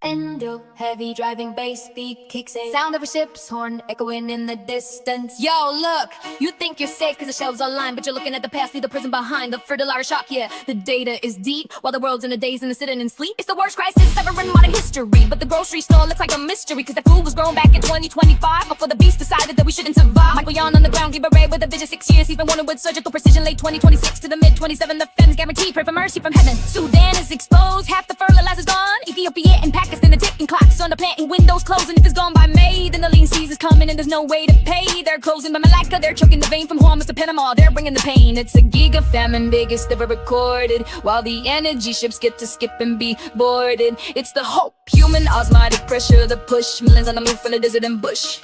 Endo, heavy driving bass beat kicks in. Sound of a ship's horn echoing in the distance. Yo, look, you think you're safe cause the shelves are lined, but you're looking at the past, leave the prison behind. The fertile shock, yeah, the data is deep, while the world's in a daze and is sitting in sleep. It's the worst crisis ever in modern history, but the grocery store looks like a mystery, cause the food was grown back in 2025 before the beast decided that we shouldn't survive. Michael Yon on the ground, gave a raid with a vision 6 years. He's been warning with surgical precision, late 2026 to the mid 27. The feds guarantee, pray for mercy from heaven. Sudan is exposed, half the fertilizer's gone. Ethiopia and Pakistan, the ticking clocks on the planting windows closing. If it's gone by May, then the lean season's coming and there's no way to pay. They're closing by Malacca, they're choking the vein from Hormuz to Panama. They're bringing the pain. It's a giga famine, biggest ever recorded, while the energy ships get to skip and be boarded. It's the hope, human osmotic pressure, the push millions on the move from the desert and bush.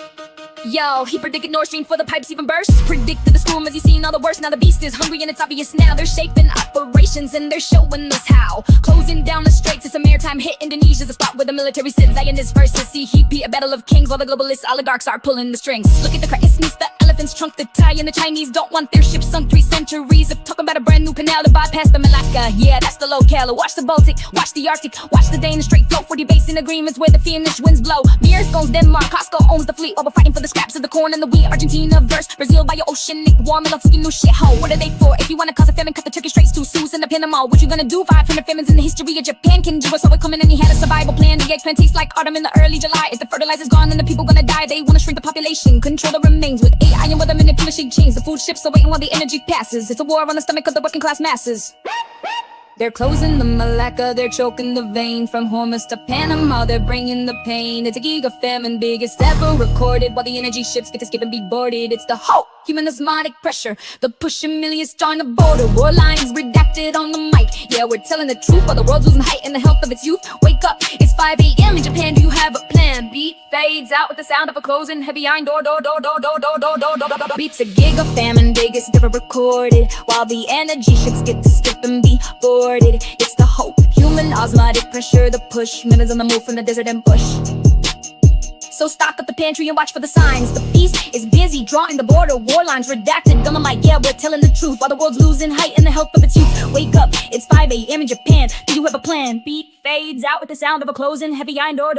Yo, he predicted Nord Stream for the pipes even burst. Predicted the storm as he's seen all the worst. Now the beast is hungry and it's obvious now. They're shaping operations and they're showing us how. Closing down the straits, it's a maritime hit. Indonesia's a spot where the military sits. Zionist versus CHP, a battle of kings, while the globalist oligarchs are pulling the strings. Look at the crack, it meets the elephant's trunk, the tie, and the Chinese don't want their ships sunk 3 centuries of talking about a brand new canal to bypass the Malacca. Yeah, that's the locale. Watch the Baltic, watch the Arctic, watch the Danish Strait flow. 40 basin agreements where the Finnish winds blow. Mears owns Denmark, Costco owns the fleet, while we're fighting for the scraps of the corn and the wheat. Argentina versus Brazil by your oceanic warm and fucking new shithole. What are they for? If you wanna cause a famine, cut the Turkish Straits too soon, send a Panama. What you gonna do? 500 famines in the history of Japan. Can Jiro saw it coming and he had a survival plan. The eggplant tastes like autumn in the early July. If the fertilizer's gone, then the people gonna die. They wanna shrink the population, control the remains with AI and weather manipulation chains. The food ships are waiting while the energy passes. It's a war on the stomach of the working class masses. They're closing the Malacca, they're choking the vein from Hormuz to Panama. They're bringing the pain. It's a giga famine, biggest ever recorded, while the energy ships get to skip and be boarded. It's the hope, human osmotic pressure, the pushing millions on the border. War lines redacted on the mic. Yeah, we're telling the truth while the world's losing height and the health of its youth. Wake up, it's 5 a.m. in Japan. Do you have a plan? Beat fades out with the sound of a closing heavy iron door. Beats a giga famine, biggest ever recorded, while the energy ships get to skip and be boarded. It's the hope, human osmotic pressure, the push millions on the move from the desert and bush. So stock up the pantry and watch for the signs. The beast is busy drawing the border, war lines redacted on the mic. Yeah, we're telling the truth while the world's losing height and the health of its youth. Wake up, it's 5 a.m. in Japan. Do you have a plan? Beat fades out with the sound of a closing heavy iron door.